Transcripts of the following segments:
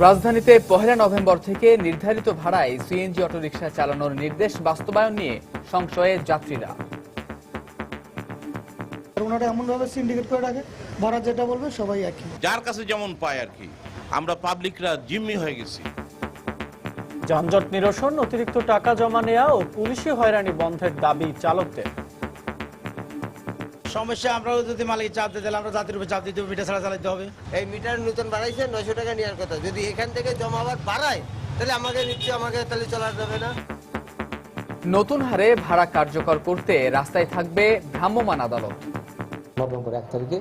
রাজধানীতে ১ নভেম্বর থেকে নির্ধারিত ভাড়ায় সিএনজি অটোরিকশা চালানোর নির্দেশ বাস্তবায়ন নিয়ে সংশয়ে যাত্রীরা। ওনারা এমনভাবে সিন্ডিকেট করে রাখে, ভাড়া যেটা বলবে সবাই একই, যার কাছে যেমন পায় আর কি। আমরা পাবলিকরা জিম্মি হয়ে গেছি। যানজট নিরসন, অতিরিক্ত টাকা জমা নেওয়া ও পুলিশি হয়রানি বন্ধের দাবি চালকদের। সমস্যা আমরাও যদি মালিক চাপ দিতে আমরা জাতির উপর চাপ দিতে হবে, মিটার ছাড়া চালাতে হবে। এই মিটার নতুন বাড়াইছে ৯০০ টাকা নেওয়ার কথা, যদি এখান থেকে জমা আবার বাড়ায় তাহলে আমাকে তাহলে চলা যাবে না। নতুন হারে ভাড়া কার্যকর করতে রাস্তায় থাকবে ভ্রাম্যমাণ আদালত। নভেম্বর ১ তারিখে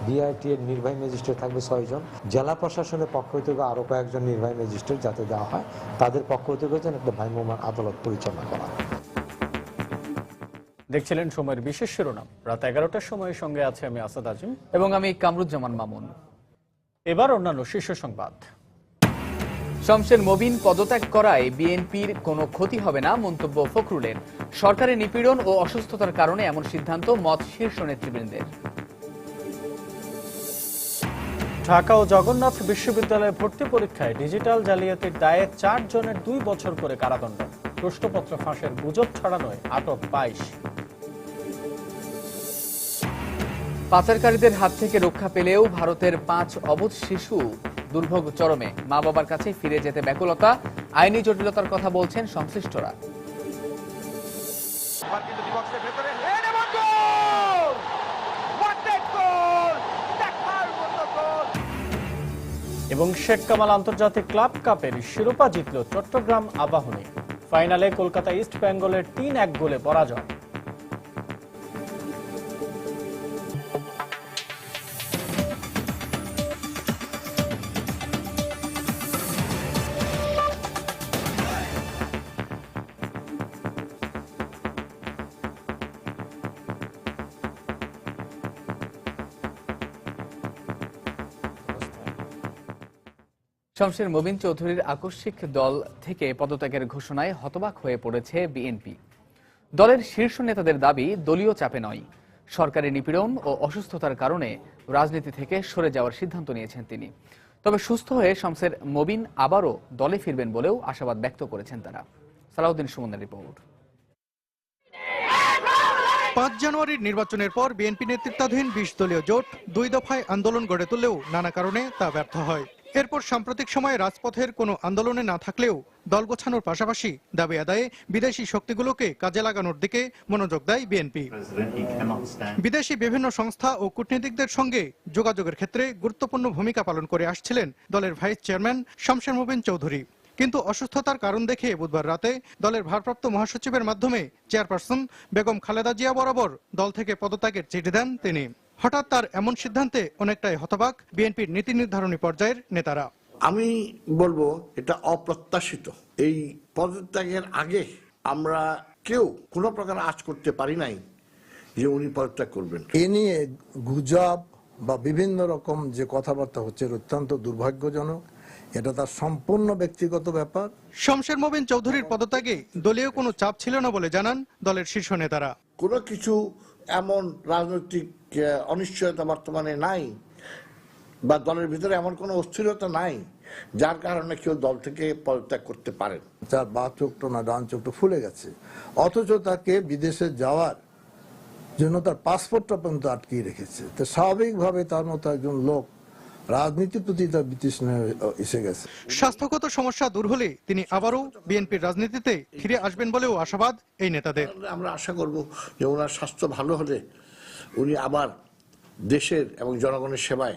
বিআরটি এর নির্বাহী ম্যাজিস্ট্রেট থাকবে ৬ জন, জেলা প্রশাসনের পক্ষ থেকে আরো কয়েকজন নির্বাহী ম্যাজিস্ট্রেট যাতে দেওয়া হয়, তাদের পক্ষ থেকে একটা ভ্রাম্যমাণ আদালত পরিচালনা করা। দেখছিলেন সময়ের বিশেষ শিরোনাম। রাত ১১টার সময়ের সঙ্গে আছে আমি আসাদ আজিম এবং আমি কামরুজ্জামান মামুন। এবার অন্যান্য শীর্ষ সংবাদ। শমশের মবিন পদত্যাগ করায় বিএনপির কোনো ক্ষতি হবে না, মন্তব্য ফখরুলের। সরকারের নিপীড়ন ও অসুস্থতার কারণে এমন সিদ্ধান্ত, মত শীর্ষ নেতৃবৃন্দের। ঢাকা ও জগন্নাথ বিশ্ববিদ্যালয়ে ভর্তি পরীক্ষায় ডিজিটাল জালিয়াতির দায়ে ৪ জনের ২ বছর করে কারাদণ্ড। প্রশ্নপত্র ফাঁসের গুজব ছড়ানোয় আটক ২২। পাচারকারীদের হাত থেকে রক্ষা পেলেও ভারতের ৫ অবুঝ শিশু দুর্ভোগ চরমে। মা বাবার কাছে ফিরে যেতে ব্যাকুলতা, আইনি জটিলতার কথা বলছেন সংশ্লিষ্টরা। এবং শেখ কামাল আন্তর্জাতিক ক্লাব কাপের শিরোপা জিতল চট্টগ্রাম আবাহনী। ফাইনালে কলকাতা ইস্ট বেঙ্গলের ৩-১ গোলে পরাজয়। শমশের মবিন চৌধুরীর আকস্মিক দল থেকে পদত্যাগের ঘোষণায় হতবাক হয়ে পড়েছে বিএনপি। দলের শীর্ষ নেতাদের দাবি, দলীয় চাপে নয়, সরকারের নিপীড়ন ও অসুস্থতার কারণে রাজনীতি থেকে সরে যাওয়ার সিদ্ধান্ত নিয়েছেন তিনি। তবে সুস্থ হয়ে শমশের মবিন আবারও দলে ফিরবেন বলেও আশাবাদ ব্যক্ত করেছেন তারা। সালাউদ্দিন সুমনের রিপোর্ট। ৫ জানুয়ারির নির্বাচনের পর বিএনপি নেতৃত্বাধীন ২০ দলীয় জোট ২ দফায় আন্দোলন গড়ে তুললেও নানা কারণে তা ব্যর্থ হয়। এরপর সাম্প্রতিক সময়ে রাজপথের কোনো আন্দোলনে না থাকলেও দল গোছানোর পাশাপাশি দাবি আদায়ে বিদেশি শক্তিগুলোকে কাজে লাগানোর দিকে মনোযোগ দেয় বিএনপি। বিদেশি বিভিন্ন সংস্থা ও কূটনীতিকদের সঙ্গে যোগাযোগের ক্ষেত্রে গুরুত্বপূর্ণ ভূমিকা পালন করে আসছিলেন দলের ভাইস চেয়ারম্যান শমশের মবিন চৌধুরী। কিন্তু অসুস্থতার কারণ দেখে বুধবার রাতে দলের ভারপ্রাপ্ত মহাসচিবের মাধ্যমে চেয়ারপারসন বেগম খালেদা জিয়া বরাবর দল থেকে পদত্যাগের চিঠি দেন তিনি। হঠাৎ তার এমন সিদ্ধান্তে অনেকটাই হতবাক বিএনপির নীতি নির্ধারণী পর্যায়ের নেতারা। আমি বলবো এটা অপ্রত্যাশিত। এই পদত্যাগের আগে আমরা কেউ কোনো প্রকার আজ করতে পারি নাই যে উনি পদত্যাগ করবেন। এ নিয়ে গুজব বা বিভিন্ন রকম যে কথাবার্তা হচ্ছে অত্যন্ত দুর্ভাগ্যজনক। এটা তার সম্পূর্ণ ব্যক্তিগত ব্যাপার। শমশের মবিন চৌধুরীর পদত্যাগে দলীয় কোনো চাপ ছিল না বলে জানান দলের শীর্ষ নেতারা। কোনো কিছু এমন রাজনৈতিক অনিশ্চয়তা বর্তমানে নাই বা দলের ভিতরে এমন কোনো অস্থিরতা নাই যার কারণে কেউ দল থেকে পদত্যাগ করতে পারেন। তার বাঁ চোখটা না ডান চোখটা ফুলে গেছে, অথচ তাকে বিদেশে যাওয়ার জন্য তার পাসপোর্টটা পর্যন্ত আটকিয়ে রেখেছে। তো স্বাভাবিকভাবে তার মতো একজন লোক রাজনীতির প্রতি তার বিতৃষ্ণা এসে গেছে। স্বাস্থ্যগত সমস্যা দূর হলে তিনি আবারও বিএনপির রাজনীতিতে ফিরে আসবেন বলেও আশাবাদ এই নেতাদের। আমরা আশা করব যে ওনার স্বাস্থ্য ভালো হলে উনি আবার দেশের এবং জনগণের সেবায়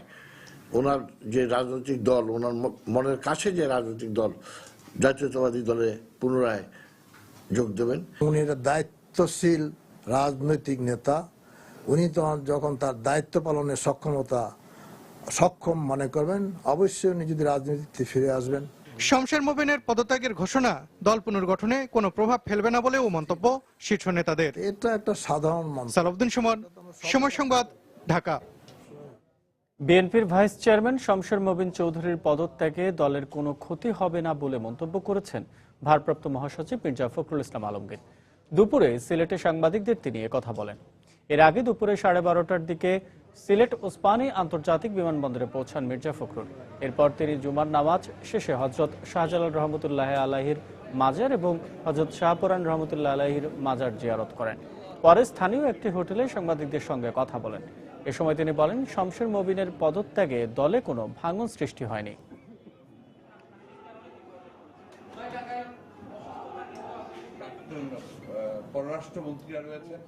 ওনার যে রাজনৈতিক দল, ওনার মনের কাছে যে রাজনৈতিক দল জাতীয়তাবাদী দলে পুনরায় যোগ দেবেন। উনি একটা দায়িত্বশীল রাজনৈতিক নেতা। উনি তো যখন তার দায়িত্ব পালনের সক্ষম মনে করবেন, অবশ্যই উনি যদি রাজনীতিতে ফিরে আসবেন। শমশের মবিনের পদত্যাগের ঘোষণা দল পুনর্গঠনে কোনো প্রভাব ফেলবে না বলেও মন্তব্য শীর্ষ নেতাদের। এটা একটা সাধারণ মন্তব্য। সালাউদ্দিন সুমন, সময় সংবাদ, ঢাকা। বিএনপির ভাইস চেয়ারম্যান শমশের মবিন চৌধুরীর পদত্যাগে দলের কোনো ক্ষতি হবে না বলে মন্তব্য করেছেন ভারপ্রাপ্ত মহাসচিব মির্জা ফখরুল ইসলাম আলমগীর। দুপুরে সিলেটে সাংবাদিকদের তিনি কথা বলেন। এর আগে দুপুরে 12:30টার দিকে সিলেট ওসমানী আন্তর্জাতিক বিমানবন্দরে পৌঁছান মির্জা ফখরুল। এরপর তিনি জুমার নামাজ শেষে হজরত শাহজালাল রহমতুল্লাহ আলাইহির মাজার এবং হজরত শাহপুরান রহমতুল্লাহ আলাইহির মাজার জিয়ারত করেন। পরে স্থানীয় একটি হোটেলে সাংবাদিকদের সঙ্গে কথা বলেন। এ সময় তিনি বলেন, শমশের মবিনের পদত্যাগে দলে কোনো ভাঙন সৃষ্টি হয়নি। পররাষ্ট্রমন্ত্রীরা রয়েছেন,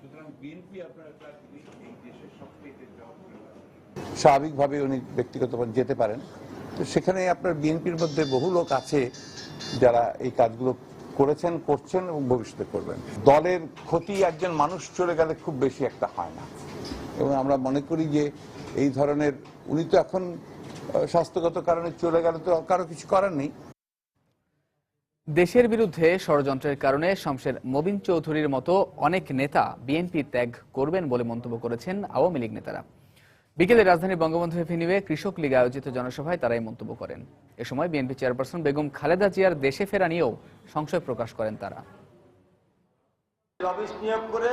সুতরাং বিএনপি আপনার এই দেশের সবচেয়ে স্বাভাবিকভাবে উনি ব্যক্তিগতভাবে যেতে পারেন। তো সেখানে আপনার বিএনপির মধ্যে বহু লোক আছে যারা এই কাজগুলো করেছেন, করছেন এবং ভবিষ্যতে করবেন। দলের ক্ষতি একজন মানুষ চলে গেলে খুব বেশি একটা হয় না, এবং আমরা মনে করি যে এই ধরনের, উনি তো এখন স্বাস্থ্যগত কারণে চলে গেলে তো কারো কিছু করার নেই। দেশের বিরুদ্ধে ষড়যন্ত্রের কারণে শমশের মবিন চৌধুরীর মতো অনেক নেতা বিএনপি ত্যাগ করবেন বলে মন্তব্য করেছেন আওয়ামী লীগ নেতারা। বিকেলে রাজধানীর বঙ্গবন্ধু এভিনিউয়ে কৃষক লীগ আয়োজিত জনসভায় তারাই মন্তব্য করেন। এ সময় বিএনপি চেয়ারপারসন বেগম খালেদা জিয়ার দেশে ফেরা নিয়েও সংশয় প্রকাশ করেন তারা। অফিস নিয়োগ করে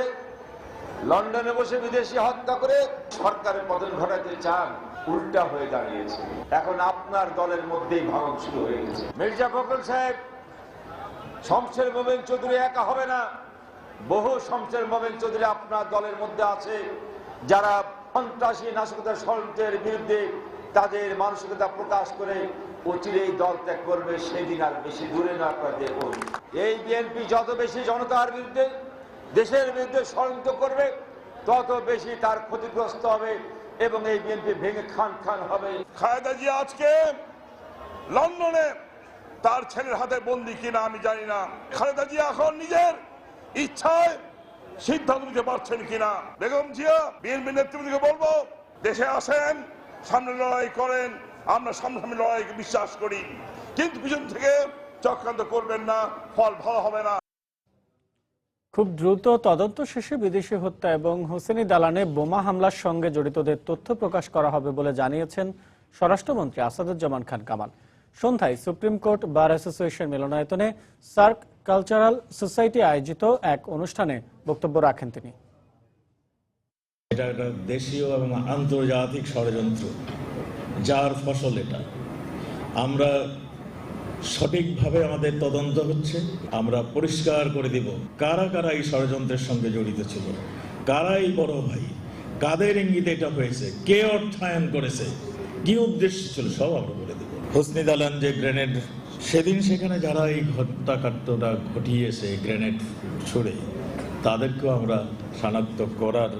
লন্ডনে বসে বিদেশি হত্যা করে সরকারের পতন ঘটাতে চান, উল্টা হয়ে দাঁড়িয়েছে। এখন আপনার দলের মধ্যেই ভাঙন শুরু হয়ে গেছে। মির্জা ফখরুল সাহেব, শমশের মোমেন চৌধুরী একা হবে না, বহু শমশের মোমেন চৌধুরী আপনার দলের মধ্যে আছে যারা সন্ত্রাসী নাশকতা ষড়যন্ত্রের বিরুদ্ধে তাদের মানসিকতা প্রকাশ করে অচিরেই দল ত্যাগ করবে। সেদিন আর বেশি দূরে না, আপনারা দেখুন। এই বিএনপি যত বেশি জনতার বিরুদ্ধে, দেশের বিরুদ্ধে ষড়যন্ত্র করবে, তত বেশি তার ক্ষতিগ্রস্ত হবে এবং এই বিএনপি ভেঙে খান খান হবে। খালেদা জিয়া আজকে লন্ডনে তার ছেলের হাতে বন্দী কিনা আমি জানি না। খালেদা জিয়া এখন নিজের ইচ্ছায় সিদ্ধান্ত নিতে পারছেন কিনা। বেগম জিয়া, বিএনপি নেতৃত্বকে বলবো, দেশে আসেন, সামনে লড়াই করেন, আমরা সামনাসামনি লড়াইকে বিশ্বাস করি, কিন্তু পিছন থেকে চক্রান্ত করবেন না, ফল ভালো হবে না। খুব দ্রুত তদন্ত শেষে বিদেশি হত্যা এবং হোসেনি দালানে বোমা হামলার সঙ্গে জড়িতদের তথ্য প্রকাশ করা হবে বলে জানিয়েছেন স্বরাষ্ট্রমন্ত্রী আসাদুজ্জামান খান কামাল। সন্ধ্যায় সুপ্রিম কোর্ট বার অ্যাসোসিয়েশন মিলনায়তনে সার্ক কালচারাল সোসাইটি আয়োজিত এক অনুষ্ঠানে বক্তব্য রাখেন তিনি। এটা একটা দেশীয় এবং আন্তর্জাতিক ষড়যন্ত্র, যার ফসল এটা। আমরা সঠিকভাবে আমাদের তদন্ত হচ্ছে, আমরা পরিষ্কার করে দিব কারা কারা এই ষড়যন্ত্রের সঙ্গে জড়িত ছিল, কারা এই বড় ভাই, কাদের ইঙ্গিতে এটা হয়েছে, কে অর্থায়ন করেছে, কি উদ্দেশ্য ছিল, সব আমরা বলে দেব। হোসনি দালান যে গ্রেনেড, সেদিন সেখানে যারা এই হত্যাকাণ্ডটা ঘটিয়েছে গ্রেনেড ছুড়ে, তাদেরকেও আমরা শনাক্ত করার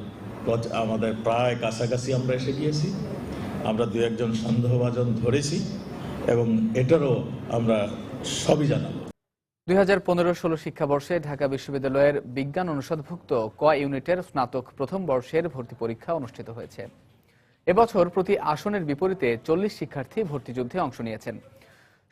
আমাদের প্রায় কাছাকাছি আমরা এসে গিয়েছি। আমরা দু একজন সন্দেহভাজন ধরেছি এবং এটারও আমরা সবই জানাবো। 2015-16 শিক্ষাবর্ষে ঢাকা বিশ্ববিদ্যালয়ের বিজ্ঞান অনুষদভুক্ত ক ইউনিটের স্নাতক প্রথম বর্ষের ভর্তি পরীক্ষা অনুষ্ঠিত হয়েছে। এবছর প্রতি আসনের বিপরীতে 40 শিক্ষার্থী ভর্তিযুদ্ধে অংশ নিয়েছেন।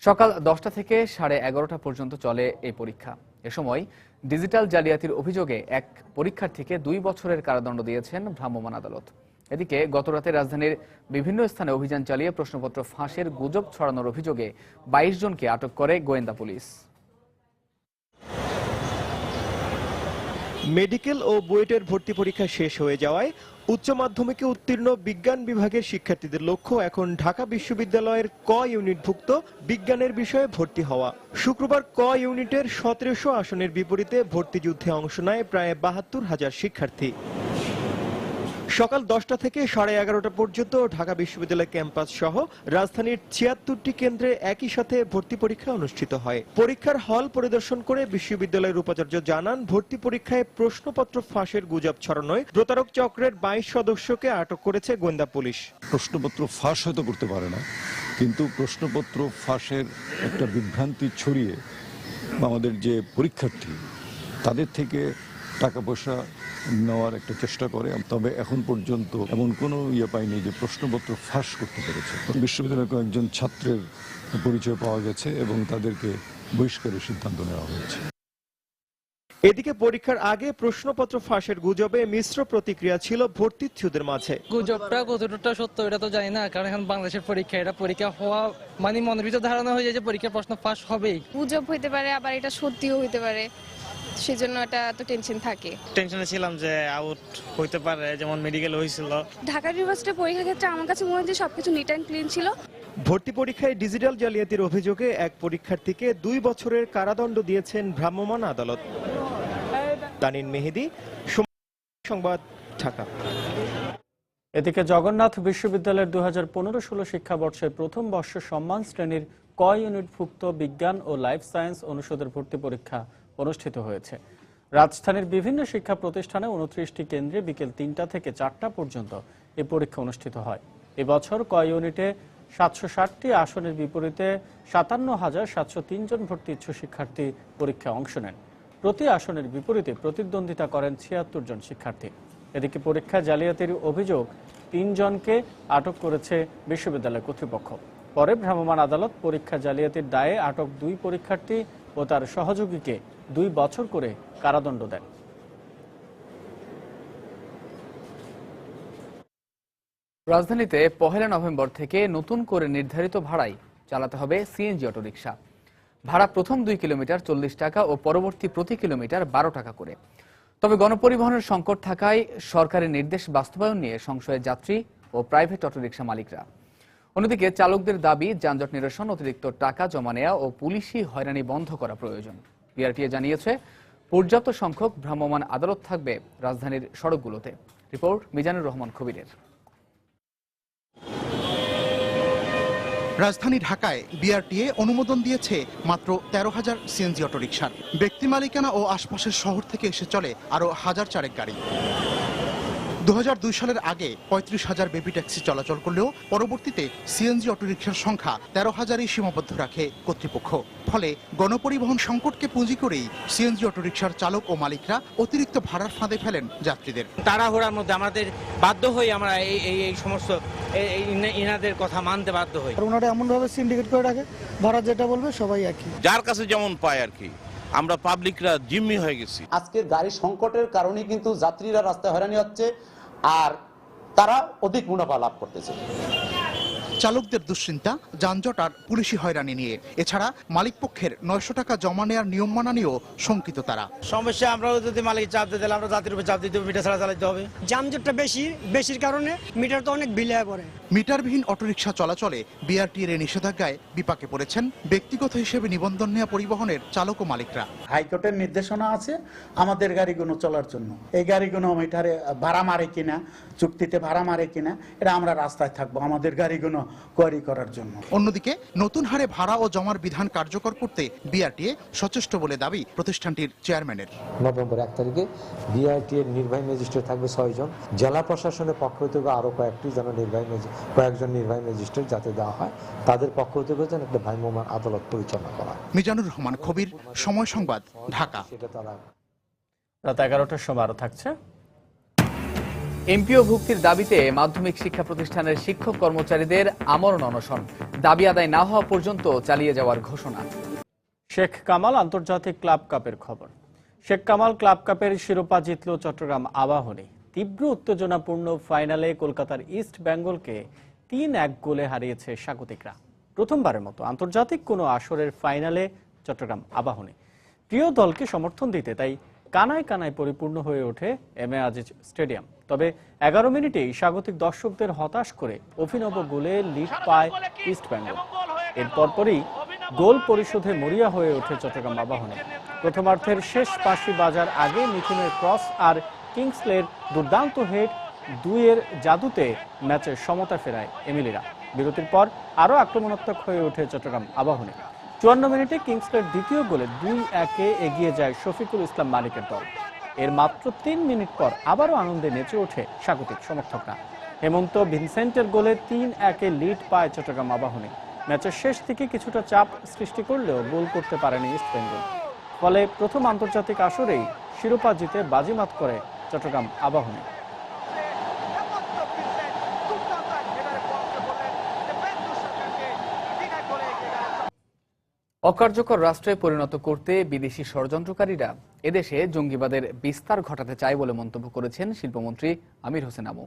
সকাল 10টা থেকে 11:30 পর্যন্ত চলে এই পরীক্ষা। এ সময় ডিজিটাল জালিয়াতির অভিযোগে এক পরীক্ষার্থীকে 2 বছরের কারাদণ্ড দিয়েছেন ভ্রাম্যমাণ আদালত। এদিকে গতরাতে রাজধানীর বিভিন্ন স্থানে অভিযান চালিয়ে প্রশ্নপত্র ফাঁসের গুজব ছড়ানোর অভিযোগে 22 জনকে আটক করে গোয়েন্দা পুলিশ। মেডিকেল ও বুয়েটের ভর্তি পরীক্ষা শেষ হয়ে যাওয়ায় উচ্চ মাধ্যমিকে উত্তীর্ণ বিজ্ঞান বিভাগের শিক্ষার্থীদের লক্ষ্য এখন ঢাকা বিশ্ববিদ্যালয়ের ক ইউনিটভুক্ত বিজ্ঞানের বিষয়ে ভর্তি হওয়া। শুক্রবার ক ইউনিটের 1700 আসনের বিপরীতে ভর্তিযুদ্ধে অংশ নেয় প্রায় 72,000 শিক্ষার্থী। সকাল 10টা থেকে 11:30 পর্যন্ত ঢাকা বিশ্ববিদ্যালয় ক্যাম্পাস সহ রাজধানীর 76টি কেন্দ্রে একই সাথে ভর্তি পরীক্ষা অনুষ্ঠিত হয়। পরীক্ষার হল পরিদর্শন করে বিশ্ববিদ্যালয়ের উপাচার্য জানান, ভর্তি পরীক্ষায় প্রশ্নপত্র ফাঁসের গুজব ছড়ানোয় প্রতারক চক্রের 22 সদস্যকে আটক করেছে গোয়েন্দা পুলিশ। প্রশ্নপত্র ফাঁস হয়তো করতে পারে না, কিন্তু প্রশ্নপত্র ফাঁসের একটা বিভ্রান্তি ছড়িয়ে আমাদের যে পরীক্ষার্থী তাদের থেকে টাকা পয়সা নেওয়ার একটা চেষ্টা করে। তবে এখন পর্যন্ত এমন কোনো পাইনি যে প্রশ্নপত্র ফাঁস করতে পেরেছে। বিশ্ববিদ্যালয়ের কয়েকজন ছাত্রের পরিচয় পাওয়া গেছে এবং তাদেরকে বহিষ্কারের সিদ্ধান্ত নেওয়া হয়েছে। এদিকে পরীক্ষার আগে প্রশ্নপত্র ফাঁসের গুজবে মিশ্র প্রতিক্রিয়া ছিল ভর্তিচ্ছুদের মাঝে। গুজবটা কতটা সত্য এটা তো জানি না, কারণ এখন বাংলাদেশের পরীক্ষা, এটা পরীক্ষা হওয়া মানে মনের ভিতর ধারণা হয়ে যায় যে পরীক্ষা প্রশ্ন ফাঁস হবেই। গুজব হইতে পারে, আবার এটা সত্যিও হইতে পারে, সেজন্য এটা এত টেনশন থাকে। টেনশনে ছিলাম যে আউট হইতে পারে, যেমন মেডিকেল হয়েছিল। ঢাকা ইউনিভার্সিটির পরীক্ষার ক্ষেত্রে আমার কাছে মনে হয় যে সবকিছু নিট অ্যান্ড ক্লিন ছিল। ভর্তি পরীক্ষায় ডিজিটাল জালিয়াতির অভিযোগে এক পরীক্ষার্থীকে 2 বছরের কারাদণ্ড দিয়েছেন ভ্রাম্যমাণ আদালত। তানিন মেহেদি, সংবাদ, ঢাকা। এদিকে জগন্নাথ বিশ্ববিদ্যালয়ের 2015-16 শিক্ষাবর্ষের প্রথম বর্ষ সম্মান শ্রেণীর ক ইউনিটভুক্ত বিজ্ঞান ও লাইফ সায়েন্স অনুষদের ভর্তি পরীক্ষা অনুষ্ঠিত হয়েছে। রাজধানীর বিভিন্ন শিক্ষা প্রতিষ্ঠানে 29টি কেন্দ্রে বিকেল 3টা থেকে 4টা পর্যন্ত এই পরীক্ষা অনুষ্ঠিত হয়। এবছর ক ইউনিটে 760টি আসনের বিপরীতে 57,703 জন ভর্তি ইচ্ছুক শিক্ষার্থী পরীক্ষায় অংশ নেন। প্রতি আসনের বিপরীতে প্রতিদ্বন্দ্বিতা করেন 76 জন শিক্ষার্থী। এদিকে পরীক্ষা জালিয়াতির অভিযোগ 3 জনকে আটক করেছে বিশ্ববিদ্যালয় কর্তৃপক্ষ। পরে ভ্রাম্যমাণ আদালত পরীক্ষা জালিয়াতির দায়ে আটক 2 পরীক্ষার্থী ও তার সহযোগীকে 2 বছর করে কারাদণ্ড দেন। রাজধানীতে 1 নভেম্বর থেকে নতুন করে নির্ধারিত ভাড়ায় চালাতে হবে সিএনজি অটোরিকশা। ভাড়া প্রথম 2 কিলোমিটার 40 টাকা ও পরবর্তী প্রতি কিলোমিটার 12 টাকা করে। তবে গণপরিবহনের সংকট থাকায় সরকারি নির্দেশ বাস্তবায়ন নিয়ে সংশয়ে যাত্রী ও প্রাইভেট অটোরিকশা মালিকরা। অন্যদিকে চালকদের দাবি যানজট নিরসন, অতিরিক্ত টাকা জমা নেওয়া ও পুলিশি হয়রানি বন্ধ করা প্রয়োজন। বিআরটিএ জানিয়েছে পর্যাপ্ত সংখ্যক ভ্রাম্যমাণ আদালত থাকবে রাজধানীর সড়কগুলোতে। রিপোর্ট মিজানুর রহমান কবিরের। রাজধানী ঢাকায় বিআরটিএ অনুমোদন দিয়েছে মাত্র 13,000 সিএনজি অটোরিকশার। ব্যক্তি মালিকানা ও আশপাশের শহর থেকে এসে চলে আরও 1004 গাড়ি। 2002 সালের আগে 35,000 বেবি ট্যাক্সি চলাচল করলেও পরবর্তীতে সিএনজি অটোরিকশার সংখ্যা 13,000-এই সীমাবদ্ধ রাখে কর্তৃপক্ষ। ফলে গণপরিবহন সংকটকে পুঁজি করেই সিএনজি অটোরিকশার চালক ও মালিকরা অতিরিক্ত ভাড়ার ফাঁদে ফেলেন যাত্রীদের। তাড়াহুড়ার মধ্যে আমাদের বাধ্য হই, আমরা এই সমস্ত ইনাদের কথা মানতে বাধ্য হই। ওনারা এমনভাবে সিন্ডিকেট করে রাখে, ভাড়া যেটা বলবে সবাই একই, যার কাছে যেমন পায় আর কি। আমরা পাবলিকরা জিম্মি হয়ে গেছি। আজকের গাড়ি সংকটের কারণে কিন্তু যাত্রীরা রাস্তায় হয়রানি হচ্ছে আর তারা অধিক মুনাফা লাভ করতেছে। চালকদের দুশ্চিন্তা, যানজট আর পুলিশি হয়রানি নিয়ে। এছাড়া মালিক পক্ষের 900 টাকা জমা নেওয়ার নিয়ম মানা নিয়েও শঙ্কিত তারা। সমস্যা আমরাও যদি মালিক চাপ দিতে, আমরা যাত্রীর উপর চাপ দিতে হবে, মিটার ছাড়া চালাতে হবে। যানজটটা বেশির কারণে মিটার তো অনেক বিল পড়ে। মিটারবিহীন অটোরিকশা চলাচলে বিআরটিএর নিষেধাজ্ঞায় বিপাকে পড়েছেন ব্যক্তিগত হিসেবে নিবন্ধন নেওয়া পরিবহনের চালক ও মালিকরা। হাইকোর্টের নির্দেশনা আছে আমাদের গাড়িগুলো চলার জন্য। এই গাড়িগুলো মিটারে ভাড়া মারে কিনা, চুক্তিতে ভাড়া মারে কিনা, এটা আমরা রাস্তায় থাকবো আমাদের গাড়িগুলো কোয়ারি করার জন্য। অন্যদিকে নতুন হারে ভাড়া ও জমার বিধান কার্যকর করতে বিআরটিএ সচেষ্ট বলে দাবি প্রতিষ্ঠানটির চেয়ারম্যানের। নভেম্বর 1 তারিখে বিআরটিএর নির্বাহী ম্যাজিস্ট্রেট থাকবে 6 জন। জেলা প্রশাসনের পক্ষ থেকে আরো কয়েকজন নির্বাহী ম্যাজিস্ট্রেট যাতে দেওয়া হয়, তাদের পক্ষ থেকে যেন একটা ভ্রাম্যমাণ আদালত পরিচালনা করা। মিজানুর রহমান কবির, সময় সংবাদ, ঢাকা। রাত 11টার সময় আরো থাকছে। এমপিও ভুক্তির দাবিতে মাধ্যমিক শিক্ষা প্রতিষ্ঠানের শিক্ষক কর্মচারীদের আমরণ অনশন, দাবি আদায় না হওয়া পর্যন্ত চালিয়ে যাওয়ার ঘোষণা। শেখ কামাল আন্তর্জাতিক ক্লাব কাপের খবর। শেখ কামাল ক্লাব কাপের শিরোপা জিতল চট্টগ্রাম আবাহনী। তীব্র উত্তেজনাপূর্ণ ফাইনালে কলকাতার ইস্ট বেঙ্গলকে 3-1 গোলে হারিয়েছে স্বাগতিকরা। প্রথমবারের মতো আন্তর্জাতিক কোনো আসরের ফাইনালে চট্টগ্রাম আবাহনী। প্রিয় দলকে সমর্থন দিতে তাই কানায় কানায় পরিপূর্ণ হয়ে ওঠে এম এ আজিজ স্টেডিয়াম। তবে 11 মিনিটেই স্বাগতিক দর্শকদের হতাশ করে অভিনব গোলে লিড পায় ইস্ট বেঙ্গল। এর পরপরই গোল পরিশোধে মরিয়া হয়ে ওঠে চট্টগ্রাম আবাহনী। প্রথমার্ধের শেষ পাশি বাজার আগে মিথুনের ক্রস আর কিংসলের দুর্দান্ত হেড 2-এর জাদুতে ম্যাচের সমতা ফেরায় এমিলিরা। বিরতির পর আরও আক্রমণাত্মক হয়ে ওঠে চট্টগ্রাম আবাহনী। 54 মিনিটে কিংসলের দ্বিতীয় গোলে 2-1-এ এগিয়ে যায় শফিকুল ইসলাম মালিকের দল। এর মাত্র 3 মিনিট পর আবারও আনন্দে নেচে ওঠে স্বাগতিক সমর্থকরা। হেমন্ত ভিনসেন্টের গোলে 3-1-এ লিড পায় চট্টগ্রাম আবাহনী। ম্যাচের শেষ থেকে কিছুটা চাপ সৃষ্টি করলেও গোল করতে পারেনি ইস্ট বেঙ্গল। ফলে প্রথম আন্তর্জাতিক আসরেই শিরোপা জিতে বাজিমাত করে চট্টগ্রাম আবাহনী। অকার্যকর রাষ্ট্রে পরিণত করতে বিদেশি ষড়যন্ত্রকারীরা এদেশে জঙ্গিবাদের বিস্তার ঘটাতে চায় বলে মন্তব্য করেছেন শিল্পমন্ত্রী আমির হোসেন আমু।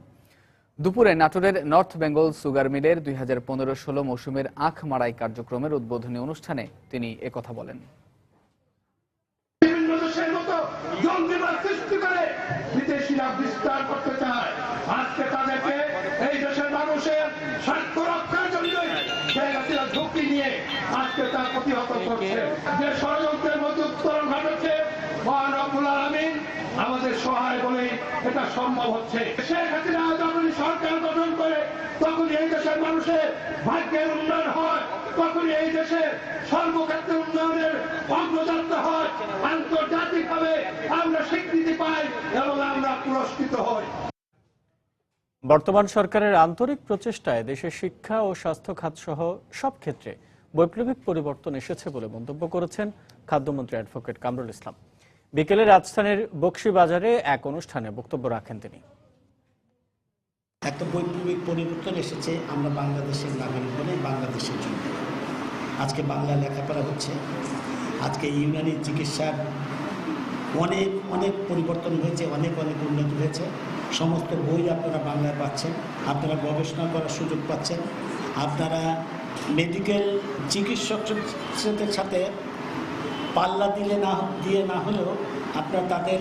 দুপুরে নাটোরের নর্থ বেঙ্গল সুগার মিলের 2015-16 মৌসুমের আখ মাড়াই কার্যক্রমের উদ্বোধনী অনুষ্ঠানে তিনি একথা বলেন। জঙ্গিবাদ সৃষ্টি করে বিদেশিরা বিস্তার করতে চায়। আজকে তাদেরকে এই দেশের মানুষের স্বার্থ রক্ষার জন্য জায়গাটিরা ঝুঁকি নিয়ে আজকে তা প্রতিহত করছে। যে ষড়যন্ত্রের মধ্যে উত্তরণ ঘটেছে, মহান রব্বুল আলামিন আমাদের সহায় বলে এটা সম্ভব হচ্ছে। শেখ হাসিনা যখন সরকার গঠন করে তখনই এই দেশের মানুষের ভাগ্যের উন্নয়ন হয়, তখনই এই দেশের সর্বক্ষেত্রে উন্নয়নের অগ্রযাত্রা হয়, আন্তর্জাতিকভাবে আমরা স্বীকৃতি পাই এবং আমরা পুরস্কৃত হই। বর্তমান সরকারের আন্তরিক প্রচেষ্টায় দেশের শিক্ষা ও স্বাস্থ্য খাত সহ সব ক্ষেত্রে বৈপ্লবিক পরিবর্তন এসেছে বলে মন্তব্য করেছেন খাদ্যমন্ত্রী অ্যাডভোকেট কামরুল ইসলাম। বিকেলে রাজধানীর বকশীবাজারে এক অনুষ্ঠানে বক্তব্য রাখেন তিনি। একটা বৈপ্লবিক পরিবর্তন এসেছে আমরা বাংলাদেশের নাগরিক বলে বাংলাদেশের জন্য। আজকে বাংলা লেখাপড়া হচ্ছে, আজকে ইউনানি চিকিৎসার অনেক অনেক পরিবর্তন হয়েছে, অনেক অনেক উন্নতি হয়েছে। সমস্ত বই আপনারা বাংলায় পাচ্ছেন, আপনারা গবেষণা করার সুযোগ পাচ্ছেন, আপনারা মেডিকেল চিকিৎসকদের সাথে পাল্লা দিয়ে না হলেও আপনারা তাদের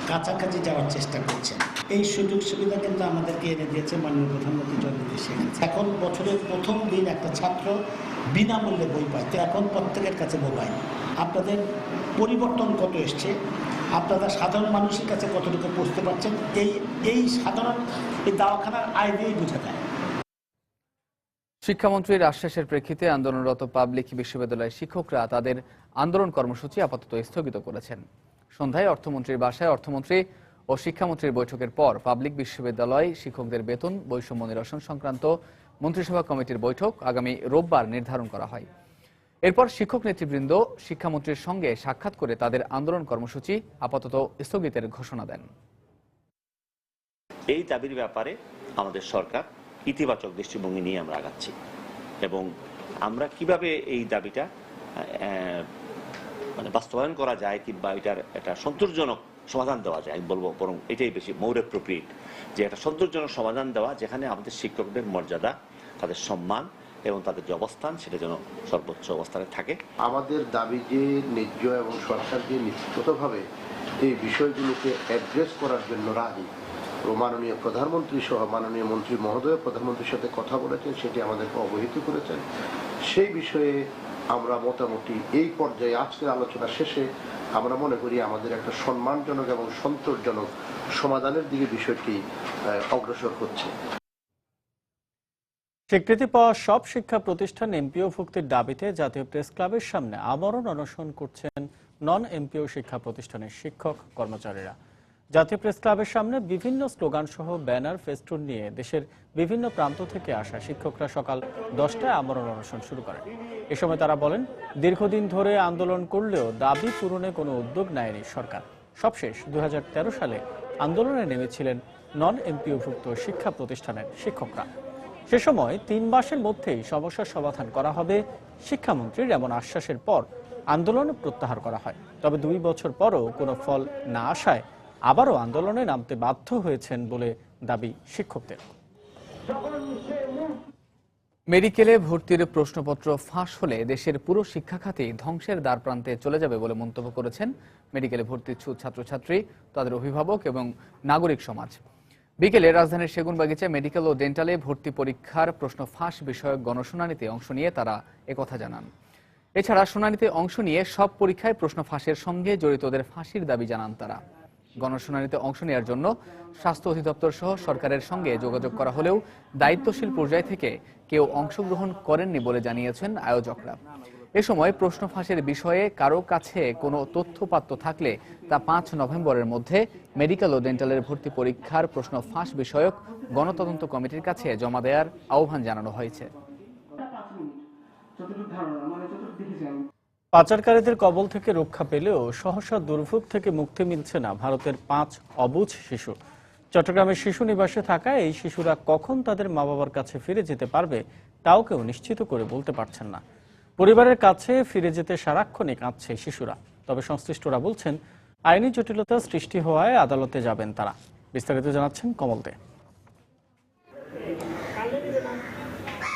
কাছাকাছি যাওয়ার চেষ্টা করছেন। এই সুযোগ সুবিধা কিন্তু আমাদেরকে এনে দিয়েছে মাননীয় প্রধানমন্ত্রী জননেত্রী শেখ হাসিনা। এখন বছরের প্রথম দিন একটা ছাত্র বিনামূল্যে বই পায়, তো এখন প্রত্যেকের কাছে মোবাইল। আপনাদের পরিবর্তন কত এসছে, আপনারা সাধারণ মানুষের কাছে কতটুকু পৌঁছতে পারছেন, এই সাধারণ এই দাওয়াখানার আয় দিয়েই বোঝা যায়। শিক্ষামন্ত্রীর আশ্বাসের প্রেক্ষিতে আন্দোলনরত পাবলিক বিশ্ববিদ্যালয়ের শিক্ষকরা তাদের আন্দোলন কর্মসূচি আপাতত স্থগিত করেছেন। সন্ধ্যায় অর্থমন্ত্রীর বাসায় অর্থমন্ত্রী ও শিক্ষামন্ত্রীর বৈঠকের পর পাবলিক বিশ্ববিদ্যালয় শিক্ষকদের বেতন বৈষম্য নিরসন সংক্রান্ত মন্ত্রিসভা কমিটির বৈঠক আগামী রোববার নির্ধারণ করা হয়। এরপর শিক্ষক নেতৃবৃন্দ শিক্ষামন্ত্রীর সঙ্গে সাক্ষাৎ করে তাদের আন্দোলন কর্মসূচি আপাতত স্থগিতের ঘোষণা দেন। এই দাবির ব্যাপারে আমাদের সরকার ইতিবাচক দৃষ্টিভঙ্গি নিয়ে আমরা আগাচ্ছি এবং আমরা কিভাবে এই দাবিটা বাস্তবায়ন করা যায় কিংবা এটার একটা সন্তোষজনক সমাধান দেওয়া যায়, বলবো বরং এটাই বেশি মোর অ্যাপ্রোপ্রিয়েট, যে একটা সন্তোষজনক সমাধান দেওয়া যেখানে আমাদের শিক্ষকদের মর্যাদা, তাদের সম্মান এবং তাদের যে অবস্থান সেটা যেন সর্বোচ্চ অবস্থানে থাকে। আমাদের দাবি যে ন্যায্য এবং সরকার যে নীতিগতভাবে এই বিষয়গুলোকে অ্যাড্রেস করার জন্য রাজি, মাননীয় প্রধানমন্ত্রী সহ মাননীয় মন্ত্রী মহোদয় প্রধানমন্ত্রীর সাথে কথা বলেছেন, সেটি আমাদেরকে অবহিত করেছেন। সেই বিষয়ে আমরা মোটামুটি এই পর্যায়ে আজকের আলোচনা শেষে আমরা মনে করি আমাদের একটা সম্মানজনক এবং সন্তোষজনক সমাধানের দিকে বিষয়টি অগ্রসর হচ্ছে। স্বীকৃতি পাওয়া সব শিক্ষা প্রতিষ্ঠান এমপিও ভুক্তির দাবিতে জাতীয় প্রেস ক্লাবের সামনে আমরণ অনশন করছেন নন এমপিও শিক্ষা প্রতিষ্ঠানের শিক্ষক কর্মচারীরা। জাতীয় প্রেস ক্লাবের সামনে বিভিন্ন স্লোগান সহ ব্যানার ফেস্টুন নিয়ে দেশের বিভিন্ন প্রান্ত থেকে আসা শিক্ষকরা সকাল 10টায় আমরণ অনশন শুরু করেন। এ সময় তারা বলেন, দীর্ঘদিন ধরে আন্দোলন করলেও দাবি পূরণে কোনো উদ্যোগ নেয়নি সরকার। সবশেষ 2013 সালে আন্দোলনে নেমেছিলেন নন এমপিওভুক্ত শিক্ষা প্রতিষ্ঠানের শিক্ষকরা। সে সময় 3 মাসের মধ্যেই সমস্যার সমাধান করা হবে শিক্ষামন্ত্রীর এমন আশ্বাসের পর আন্দোলন প্রত্যাহার করা হয়। তবে 2 বছর পরও কোনো ফল না আসায় আবারও আন্দোলনে নামতে বাধ্য হয়েছেন বলে দাবি শিক্ষকদের। মেডিকেলে ভর্তির প্রশ্নপত্র ফাঁস হলে দেশের পুরো শিক্ষা খাতে ধ্বংসের দ্বারপ্রান্তে চলে যাবে বলে মন্তব্য করেছেন মেডিকেলে ভর্তিচ্ছুত ছাত্রছাত্রী, তাদের অভিভাবক এবং নাগরিক সমাজ। বিকেলে রাজধানীর সেগুনবাগিচায় মেডিকেল ও ডেন্টালে ভর্তি পরীক্ষার প্রশ্ন ফাঁস বিষয়ক গণশুনানিতে অংশ নিয়ে তারা একথা জানান। এছাড়া শুনানিতে অংশ নিয়ে সব পরীক্ষায় প্রশ্ন ফাঁসের সঙ্গে জড়িতদের ফাঁসির দাবি জানান তারা। গণশুনানিতে অংশ নেওয়ার জন্য স্বাস্থ্য অধিদপ্তর সহ সরকারের সঙ্গে যোগাযোগ করা হলেও দায়িত্বশীল পর্যায় থেকে কেউ অংশগ্রহণ করেননি বলে জানিয়েছেন আয়োজকরা। এ সময় প্রশ্ন ফাঁসের বিষয়ে কারো কাছে কোনো তথ্যপাত্র থাকলে তা 5 নভেম্বরের মধ্যে মেডিকেল ও ডেন্টালের ভর্তি পরীক্ষার প্রশ্ন ফাঁস বিষয়ক গণতদন্ত কমিটির কাছে জমা দেওয়ার আহ্বান জানানো হয়েছে। পাচারকারীদের কবল থেকে রক্ষা পেলেও সহসা দুর্ভোগ থেকে মুক্তি মিলছে না ভারতের 5 অবুঝ শিশু। চট্টগ্রামের শিশু নিবাসে থাকা এই শিশুরা কখন তাদের মা বাবার কাছে ফিরে যেতে পারবে তাও কেউ নিশ্চিত করে বলতে পারছেন না। পরিবারের কাছে ফিরে যেতে সারাক্ষণই কাঁদছে শিশুরা। তবে সংশ্লিষ্টরা বলছেন, আইনি জটিলতা সৃষ্টি হওয়ায় আদালতে যাবেন তারা। বিস্তারিত জানাচ্ছেন কমল দে।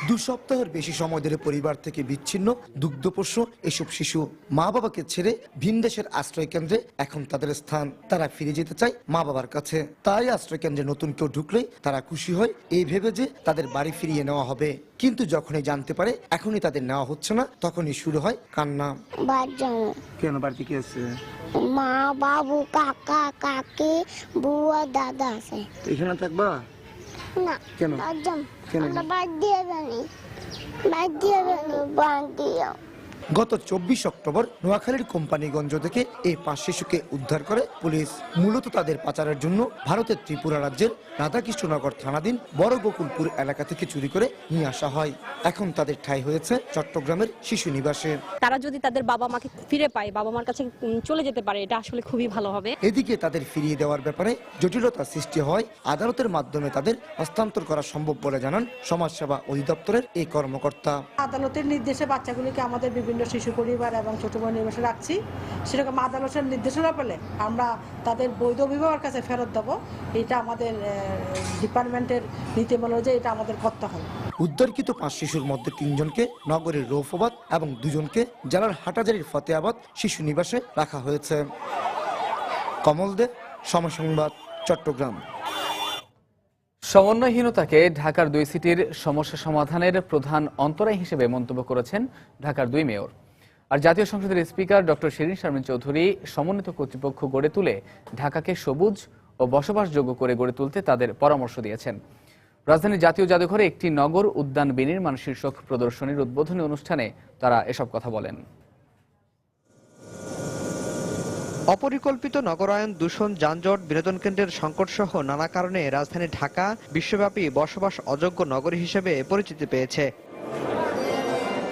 2 সপ্তাহের বেশি সময় ধরে পরিবার থেকে বিচ্ছিন্ন, দুগ্ধপোষ্য এসব শিশু মা বাবাকে ছেড়ে ভিন দেশের আশ্রয় কেন্দ্রে এখন তাদের স্থান। তারা ফিরে যেতে চায় মা বাবার কাছে। তাই আশ্রয় কেন্দ্রে নতুন কেউ ঢুকলেই তারা খুশি হয় এই ভেবে যে তাদের বাড়ি ফিরিয়ে নেওয়া হবে। কিন্তু যখনই জানতে পারে এখনই তাদের নেওয়া হচ্ছে না, তখনই শুরু হয় কান্না। কেন বাড়িতে কি আছে? মা, বাবু, কাকা, কাকি, বুয়া, দাদা আছে। এখানে থাকবা না? কেন? আমরা বাদ দিয়ে জানি, বাদ দিয়ে জানি, বাদ দিয়ে। গত 24 অক্টোবর নোয়াখালীর কোম্পানিগঞ্জ থেকে এই 5 শিশুকে উদ্ধার করে পুলিশ। মূলত তাদের পাচারের জন্য ভারতের ত্রিপুরা রাজ্যের রাধাকৃষ্ণনগর থানাধীন বড় গোকুলপুর এলাকা থেকে চুরি করে নিয়ে আসা হয়। এখন তাদের ঠাঁই হয়েছে চট্টগ্রামের শিশু নিবাসে। তারা যদি তাদের বাবা মাকে ফিরে পায়, বাবা মার কাছে চলে যেতে পারে, এটা আসলে খুবই ভালো হবে। এদিকে তাদের ফিরিয়ে দেওয়ার ব্যাপারে জটিলতা সৃষ্টি হয় আদালতের মাধ্যমে তাদের হস্তান্তর করা সম্ভব বলে জানান সমাজসেবা অধিদপ্তরের এই কর্মকর্তা। আদালতের নির্দেশে বাচ্চাগুলিকে আমাদের বিভিন্ন শিশু পরিবার এবং ছোট বড় নিবাসে রাখছি। সেরকম আদালতের নির্দেশনা পেলে আমরা তাদের বৈধ অভিভাবকের কাছে ফেরত দেবো। এটা আমাদের ডিপার্টমেন্টের নীতিমালা অনুযায়ী এটা আমাদের করতে হবে। উদ্ধারকৃত 5 শিশুর মধ্যে 3 জনকে নগরের রৌফাবাদ এবং 2 জনকে জেলার হাটাজারির ফতেহাবাদ শিশু নিবাসে রাখা হয়েছে। কমল দে, সময় সংবাদ, চট্টগ্রাম। সমন্বয়হীনতাকে ঢাকার 2 সিটির সমস্যা সমাধানের প্রধান অন্তরায় হিসেবে মন্তব্য করেছেন ঢাকার 2 মেয়র। আর জাতীয় সংসদের স্পিকার ডক্টর শিরীন শারমিন চৌধুরী সমন্বিত কর্তৃপক্ষ গড়ে তুলে ঢাকাকে সবুজ ও বসবাসযোগ্য করে গড়ে তুলতে তাদের পরামর্শ দিয়েছেন। রাজধানীর জাতীয় জাদুঘরে একটি নগর উদ্যান বিনির্মাণ শীর্ষক প্রদর্শনীর উদ্বোধনী অনুষ্ঠানে তারা এসব কথা বলেন। অপরিকল্পিত নগরায়ন, দূষণ, যানজট, বিনোদন কেন্দ্রের সংকট সহ নানা কারণে রাজধানী ঢাকা বিশ্বব্যাপী বসবাস অযোগ্য নগরী হিসেবে পরিচিতি পেয়েছে।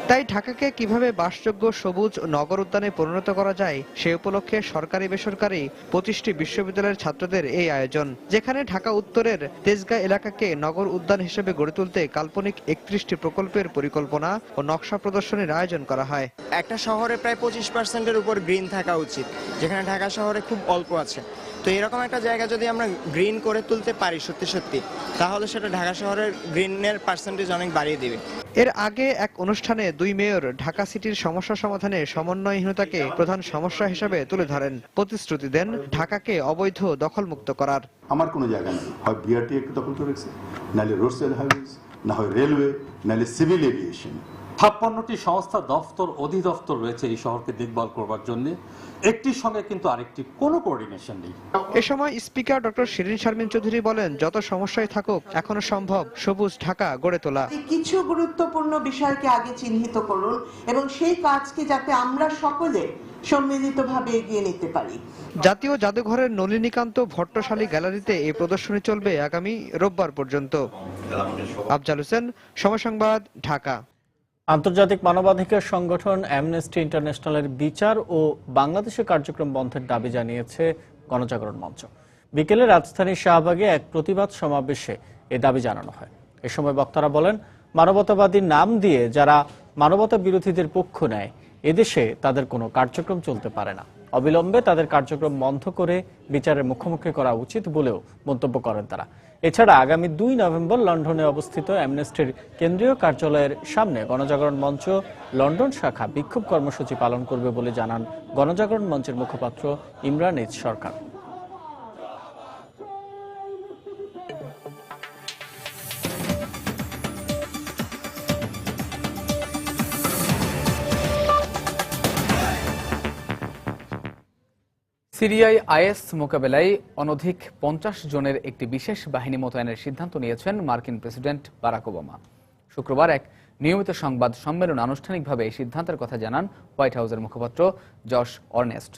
তাই ঢাকাকে কিভাবে বাসযোগ্য সবুজ নগর উদ্যানে পরিণত করা যায় সে উপলক্ষে সরকারি বেসরকারি 25টি বিশ্ববিদ্যালয়ের ছাত্রদের এই আয়োজন, যেখানে ঢাকা উত্তরের তেজগাঁ এলাকাকে নগর উদ্যান হিসেবে গড়ে তুলতে কাল্পনিক 31টি প্রকল্পের পরিকল্পনা ও নকশা প্রদর্শনীর আয়োজন করা হয়। একটা শহরে প্রায় 25%-এর উপর গ্রিন থাকা উচিত, যেখানে ঢাকা শহরে খুব অল্প আছে। তো এরকম একটা জায়গা যদি আমরা গ্রিন করে তুলতে পারি সত্যি সত্যি, তাহলে সেটা ঢাকা শহরের গ্রিনের পার্সেন্টেজ অনেক বাড়িয়ে দিবে। এর আগে এক অনুষ্ঠানে 2 মেয়র ঢাকা সিটির সমস্যা সমাধানে সমন্বয়হীনতাকে প্রধান সমস্যা হিসেবে তুলে ধরেন। প্রতিশ্রুতি দেন ঢাকাকে অবৈধ দখলমুক্ত করার। আমার কোনো জায়গা নেই, হয় বিআরটি একটু দখল করে রেখেছে, নাহলে রোডস এন্ড হাইওয়েজ, না হয় রেলওয়ে, নাহলে সিভিল এভিয়েশন। 56টি সংস্থা, দফতর, অধিদপ্তর রয়েছে এই শহরকে দেখভাল করবার জন্য। একটির সঙ্গে কিন্তু আরেকটি কোনো কোঅর্ডিনেশন নেই। এ সময় স্পিকার ডক্টর শিরীন শারমিন চৌধুরী বলেন, যত সমস্যাই থাকুক এখনো সম্ভব সবুজ ঢাকা গড়ে তোলা। কিছু গুরুত্বপূর্ণ বিষয়কে আগে চিহ্নিত করুন এবং সেই কাজকে যাতে আমরা সকলে সম্মিলিতভাবে এগিয়ে নিতে পারি। জাতীয় জাদুঘরের নলিনীকান্ত ভট্টশালী গ্যালারিতে এই প্রদর্শনী চলবে আগামী রোববার পর্যন্ত। আফজাল হোসেন, সময় সংবাদ, ঢাকা। আন্তর্জাতিক মানবাধিকার সংগঠন অ্যামনেস্টি ইন্টারন্যাশনালের বিচার ও বাংলাদেশের কার্যক্রম বন্ধের দাবি জানিয়েছে গণজাগরণ মঞ্চ। বিকেলে রাজধানীর শাহবাগে এক প্রতিবাদ সমাবেশে এ দাবি জানানো হয়। এ সময় বক্তারা বলেন, মানবতাবাদীর নাম দিয়ে যারা মানবতা বিরোধীদের পক্ষ নেয় এদেশে তাদের কোনো কার্যক্রম চলতে পারে না। অবিলম্বে তাদের কার্যক্রম বন্ধ করে বিচারের মুখোমুখি করা উচিত বলেও মন্তব্য করেন তারা। এছাড়া আগামী 2 নভেম্বর লন্ডনে অবস্থিত অ্যামনেস্টির কেন্দ্রীয় কার্যালয়ের সামনে গণজাগরণ মঞ্চ লন্ডন শাখা বিক্ষোভ কর্মসূচি পালন করবে বলে জানান গণজাগরণ মঞ্চের মুখপাত্র ইমরান এইচ সরকার। সিরিয়ায় আইএস মোকাবেলায় অনধিক 50 জনের একটি বিশেষ বাহিনী মোতায়েনের সিদ্ধান্ত নিয়েছেন মার্কিন প্রেসিডেন্ট বারাক ওবামা। শুক্রবার এক নিয়মিত সংবাদ সম্মেলনে আনুষ্ঠানিকভাবে এই সিদ্ধান্তের কথা জানান হোয়াইট হাউসের মুখপাত্র জশ অর্নেস্ট।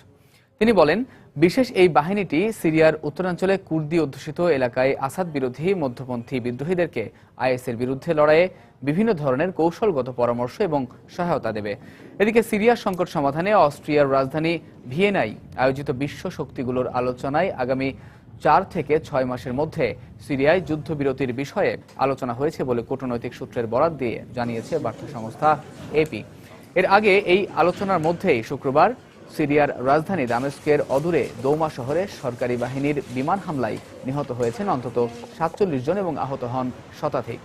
তিনি বলেন, বিশেষ এই বাহিনীটি সিরিয়ার উত্তরাঞ্চলে কুর্দি অধ্যুষিত এলাকায় আসাদ বিরোধী মধ্যপন্থী বিদ্রোহীদেরকে আইএসের বিরুদ্ধে লড়াইয়ে বিভিন্ন ধরনের কৌশলগত পরামর্শ এবং সহায়তা দেবে। এদিকে সিরিয়ার সংকট সমাধানে অস্ট্রিয়ার রাজধানী ভিয়েনায় আয়োজিত বিশ্ব শক্তিগুলোর আলোচনায় আগামী 4 থেকে 6 মাসের মধ্যে সিরিয়ায় যুদ্ধবিরতির বিষয়ে আলোচনা হয়েছে বলে কূটনৈতিক সূত্রের বরাত দিয়ে জানিয়েছে বার্তা সংস্থা এপি। এর আগে এই আলোচনার মধ্যেই শুক্রবার সিরিয়ার রাজধানী দামেস্কের অদূরে দৌমা শহরে সরকারি বাহিনীর বিমান হামলায় নিহত হয়েছেন অন্তত 47 জন এবং আহত হন শতাধিক।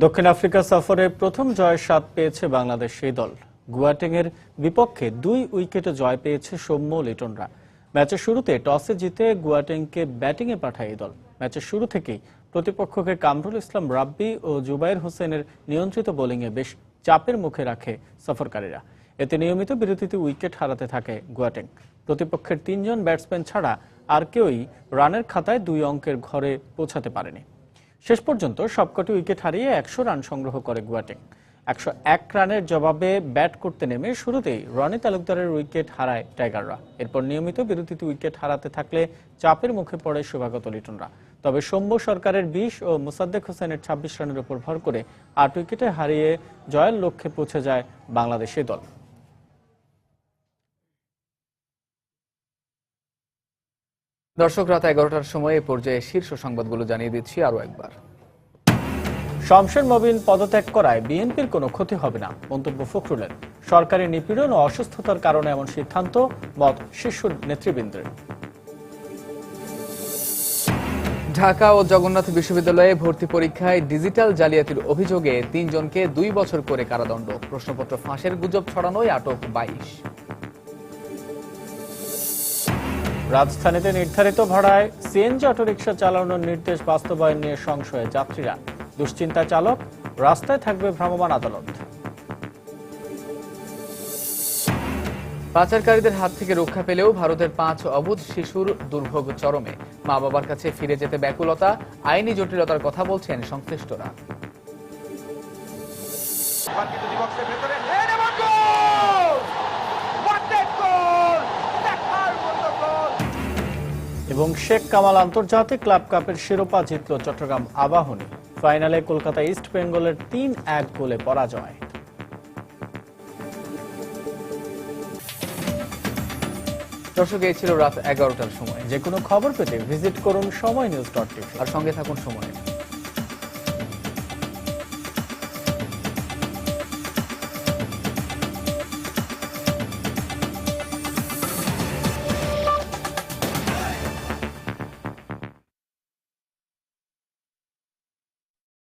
দক্ষিণ আফ্রিকা সফরে প্রথম জয়ের স্বাদ পেয়েছে বাংলাদেশ সেই দল। গুয়াটেং এর বিপক্ষে 2 উইকেটে জয় পেয়েছে সৌম্য লিটনরা। ম্যাচের শুরুতে টসে জিতে গুয়াটেংকে ব্যাটিংয়ে পাঠায় এই দল। ম্যাচের শুরু থেকেই প্রতিপক্ষকে কামরুল ইসলাম রাব্বি ও জুবাইর হোসেনের নিয়ন্ত্রিত বোলিংয়ে বেশ চাপের মুখে রাখে সফরকারীরা। এতে নিয়মিত বিরতিতে উইকেট হারাতে থাকে গুয়াটেং। প্রতিপক্ষের 3 জন ব্যাটসম্যান ছাড়া আর কেউই রানের খাতায় 2 অঙ্কের ঘরে পৌঁছাতে পারেনি। শেষ পর্যন্ত সবকটি উইকেট হারিয়ে 100 রান সংগ্রহ করে গুয়াটেং। 101 রানের জবাবে ব্যাট করতে নেমে শুরুতেই রনি তালুকদারের উইকেট হারায় টাইগাররা। এরপর নিয়মিত বিরতিতে উইকেট হারাতে থাকলে চাপের মুখে পড়ে শুভাগত লিটনরা। তবে সৌম্য সরকারের 20 ও মোসাদ্দেক হোসেনের 26 রানের উপর ভর করে 8 উইকেটে হারিয়ে জয়ের লক্ষ্যে পৌঁছে যায় বাংলাদেশের দল। দর্শক, রাত 11টার সময় এ পর্যায়ে শীর্ষ সংবাদগুলো জানিয়ে দিচ্ছি আরো একবার। শমশের মবিন পদত্যাগ করায় বিএনপির কোনো ক্ষতি হবে না, মন্তব্য ফখরুলের। সরকারি নিপীড়ন ও অসুস্থতার কারণে এমন সিদ্ধান্ত, মত শীর্ষ নেতৃবৃন্দের। ঢাকা ও জগন্নাথ বিশ্ববিদ্যালয়ে ভর্তি পরীক্ষায় ডিজিটাল জালিয়াতির অভিযোগে 3 জনকে 2 বছর করে কারাদণ্ড। প্রশ্নপত্র ফাঁসের গুজব ছড়ানোয় আটক 22। রাজধানীতে নির্ধারিত ভাড়ায় সিএনজি অটোরিকশা চালানোর নির্দেশ বাস্তবায়ন নিয়ে সংশয়ে যাত্রীরা। দুশ্চিন্তা চালক, রাস্তায় থাকবে ভ্রাম্যমাণ আদালত। পাচারকারীদের হাত থেকে রক্ষা পেলেও ভারতের 5 অবুঝ শিশুর দুর্ভোগ চরমে। মা বাবার কাছে ফিরে যেতে ব্যাকুলতা, আইনি জটিলতার কথা বলছেন সংশ্লিষ্টরা। এবং শেখ কামাল আন্তর্জাতিক ক্লাব কাপের শিরোপা জিতল চট্টগ্রাম আবাহনী। ফাইনালে কলকাতা ইস্ট বেঙ্গলের 3-1 গোলে পরাজয়। দর্শক, এই ছিল রাত 11টার সময়। যে কোনো খবর পেতে ভিজিট করুন সময়নিউজ.টিভি আর সঙ্গে থাকুন সময়।